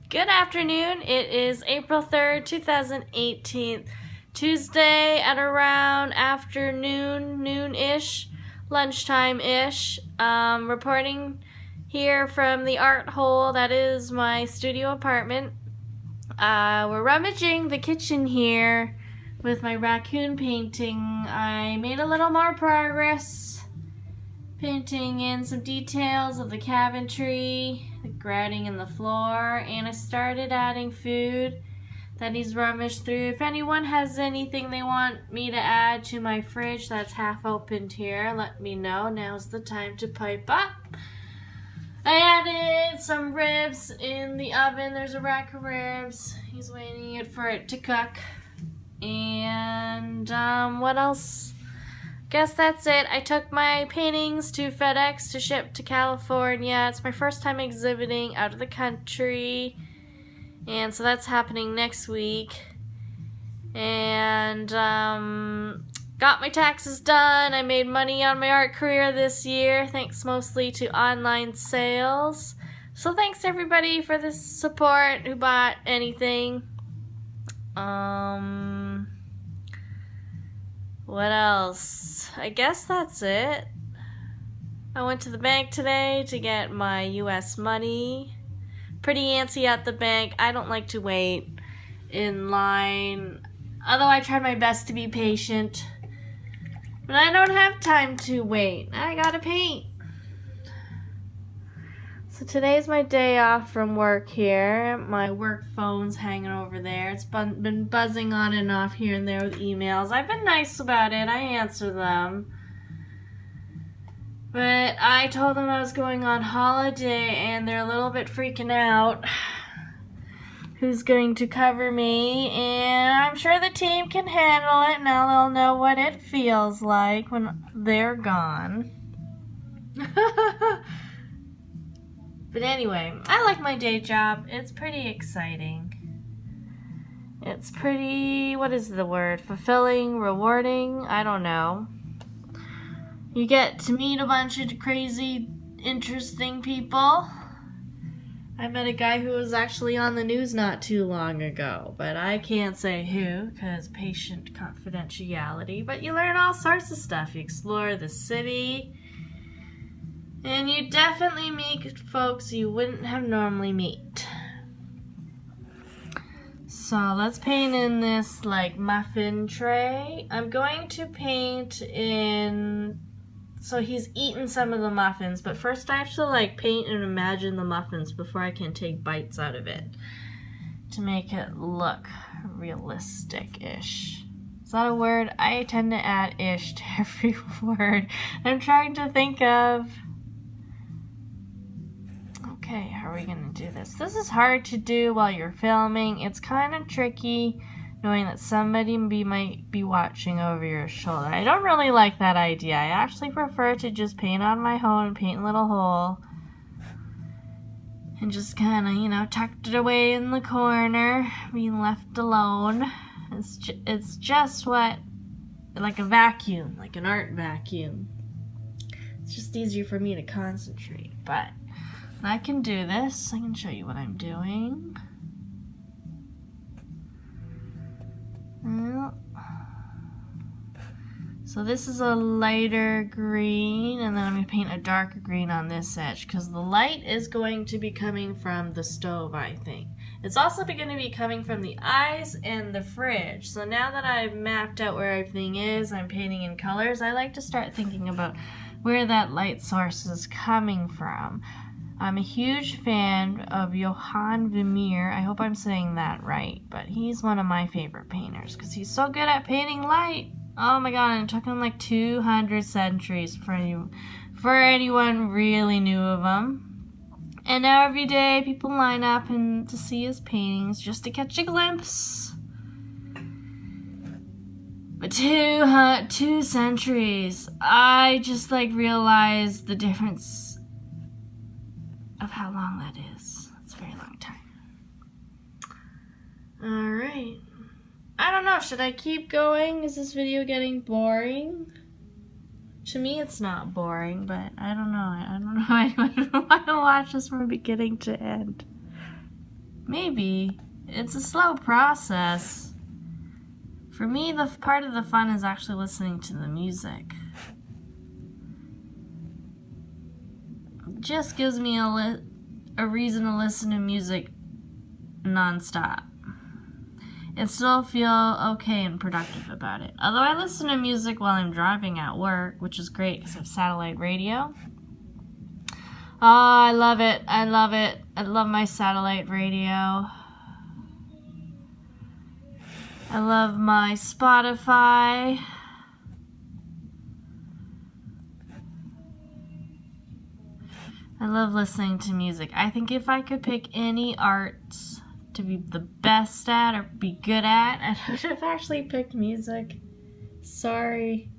Good afternoon. It is April 3rd, 2018, Tuesday at around afternoon, noon-ish, lunchtime-ish. Reporting here from the art hole that is my studio apartment. We're rummaging the kitchen here with my raccoon painting. I made a little more progress painting in some details of the cabinetry, the grouting in the floor, and I started adding food that he's rummaged through. If anyone has anything they want me to add to my fridge that's half opened here, let me know. Now's the time to pipe up. I added some ribs in the oven. There's a rack of ribs. He's waiting for it to cook. And what else? Guess that's it. I took my paintings to FedEx to ship to California. It's my first time exhibiting out of the country, and so that's happening next week. And got my taxes done. I made money on my art career this year, thanks mostly to online sales. So thanks everybody for the support who bought anything. What else? I guess that's it. I went to the bank today to get my US money. Pretty antsy at the bank. I don't like to wait in line, although I tried my best to be patient. But I don't have time to wait. I gotta paint. So today's my day off from work here. My work phone's hanging over there. It's been buzzing on and off here and there with emails. I've been nice about it. I answer them. But I told them I was going on holiday and they're a little bit freaking out. Who's going to cover me? And I'm sure the team can handle it. Now they'll know what it feels like when they're gone. But anyway, I like my day job. It's pretty exciting. It's pretty, what is the word? Fulfilling, rewarding? I don't know. You get to meet a bunch of crazy, interesting people. I met a guy who was actually on the news not too long ago, but I can't say who because patient confidentiality. But you learn all sorts of stuff. You explore the city. And you definitely meet folks you wouldn't have normally meet. So let's paint in this like muffin tray. I'm going to paint in, so he's eaten some of the muffins, but first I have to like paint and imagine the muffins before I can take bites out of it to make it look realistic-ish. Is that a word? I tend to add ish to every word I'm trying to think of. Okay, how are we going to do this? This is hard to do while you're filming. It's kind of tricky knowing that somebody might be watching over your shoulder. I don't really like that idea. I actually prefer to just paint on my own, paint a little hole, and just kind of, tucked it away in the corner, being left alone. It's just like a vacuum, like an art vacuum. It's just easier for me to concentrate, but I can do this. I can show you what I'm doing. So this is a lighter green, and then I'm going to paint a darker green on this edge because the light is going to be coming from the stove, I think. It's also going to be coming from the eyes and the fridge. So now that I've mapped out where everything is, I'm painting in colors, I like to start thinking about where that light source is coming from. I'm a huge fan of Johan Vermeer. I hope I'm saying that right, but he's one of my favorite painters because he's so good at painting light. Oh my god, and it took him like 200 centuries for anyone really knew of him. And now every day people line up and to see his paintings just to catch a glimpse. But 2 centuries, I just realized the difference of how long that is. It's a very long time. Alright. I don't know, should I keep going? Is this video getting boring? To me it's not boring, but I don't know. I don't know anyone would want to watch this from beginning to end. Maybe. It's a slow process. For me, the part of the fun is actually listening to the music. It just gives me a reason to listen to music nonstop and still feel okay and productive about it. Although I listen to music while I'm driving at work, which is great because I have satellite radio. Oh, I love it. I love it. I love my satellite radio. I love my Spotify. I love listening to music. I think if I could pick any arts to be the best at or be good at, I would have actually picked music. Sorry.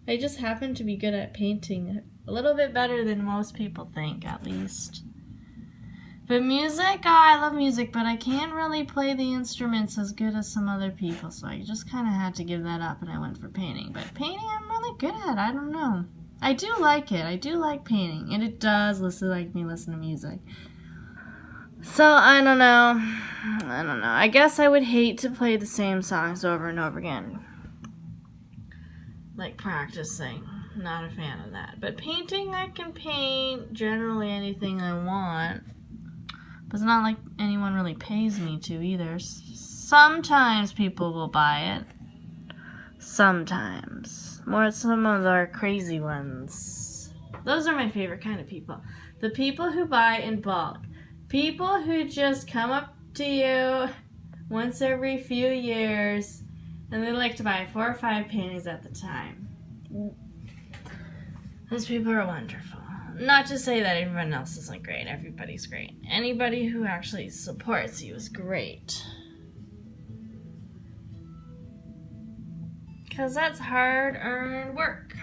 I just happen to be good at painting. A little bit better than most people think, at least. But music, I love music, but I can't really play the instruments as good as some other people, so I just kind of had to give that up and I went for painting. But painting I'm really good at, I don't know. I do like it. I do like painting, and it does like me listen to music. So, I don't know. I guess I would hate to play the same songs over and over again. Like practicing. Not a fan of that. But painting, I can paint generally anything I want. But it's not like anyone really pays me to either. Sometimes people will buy it. Sometimes. More some of our crazy ones. Those are my favorite kind of people. The people who buy in bulk. People who just come up to you once every few years and they like to buy 4 or 5 paintings at the time. Those people are wonderful. Not to say that everyone else isn't great. Everybody's great. Anybody who actually supports you is great. Because that's hard-earned work.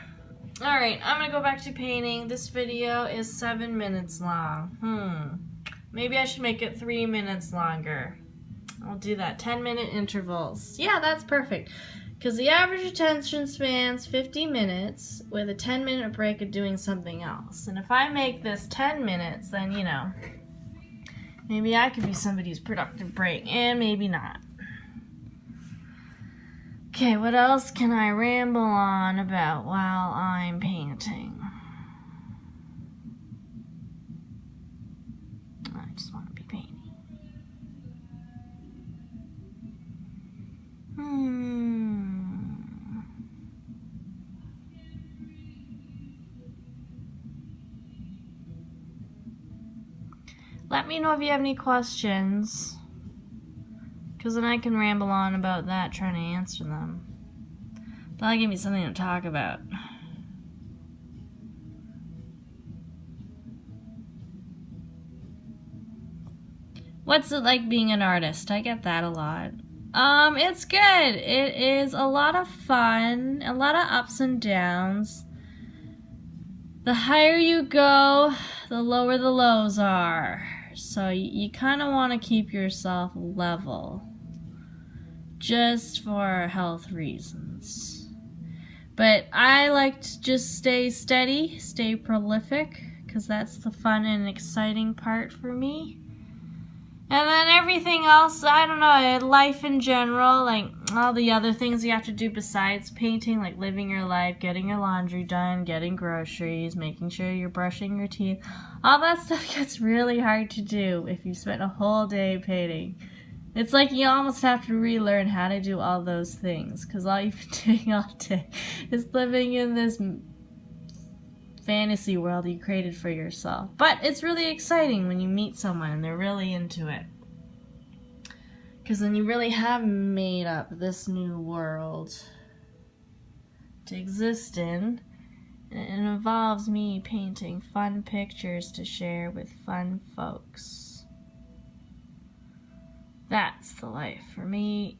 Alright, I'm going to go back to painting. This video is 7 minutes long. Maybe I should make it 3 minutes longer. I'll do that. 10-minute intervals. Yeah, that's perfect. Because the average attention span's 50 minutes with a 10-minute break of doing something else. And if I make this 10 minutes, then, you know, maybe I could be somebody's productive break, and maybe not. Okay, what else can I ramble on about while I'm painting? I just want to be painting. Let me know if you have any questions, because then I can ramble on about that trying to answer them. That'll give me something to talk about. What's it like being an artist? I get that a lot. It's good. It is a lot of fun, a lot of ups and downs. The higher you go, the lower the lows are. So you kind of want to keep yourself level, just for health reasons. But I like to just stay steady, stay prolific, because that's the fun and exciting part for me. And then everything else, I don't know, life in general, like all the other things you have to do besides painting, like living your life, getting your laundry done, getting groceries, making sure you're brushing your teeth. All that stuff gets really hard to do if you spent a whole day painting. It's like you almost have to relearn how to do all those things, because all you've been doing all day is living in this fantasy world you created for yourself. But it's really exciting when you meet someone and they're really into it, because then you really have made up this new world to exist in, and it involves me painting fun pictures to share with fun folks. That's the life for me.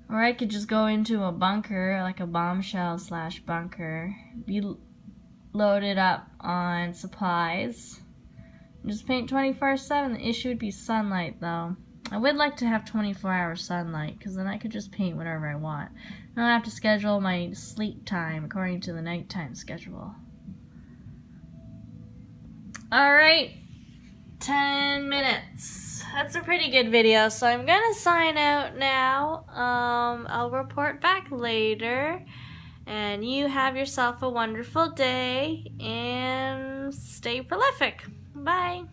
Or I could just go into a bunker, like a bombshell / bunker, be loaded up on supplies, and just paint 24/7. The issue would be sunlight, though. I would like to have 24-hour sunlight, because then I could just paint whatever I want. I don't have to schedule my sleep time according to the nighttime schedule. Alright. 10 minutes. That's a pretty good video, so I'm gonna sign out now. I'll report back later. And you have yourself a wonderful day and stay prolific. Bye.